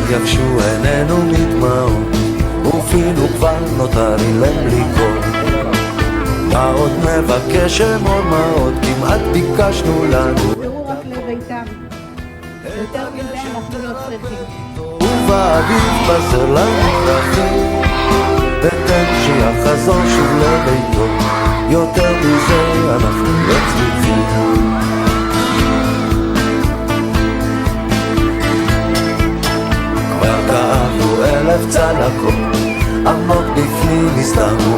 יבשו עינינו מדמעות, ואפילו כבר נותר אילם בלי קול. מה עוד נבקש אמור, מה עוד כמעט ביקשנו לנו. תראו רק לביתם, יותר מזה אנחנו לא צריכים. ובאביב בזר למרחים, ותן שיחזור שוב לביתו, יותר מזה אנחנו לא צריכים. כבר כאבנו 1000 צלקות, עמוק בפנים הסתרנו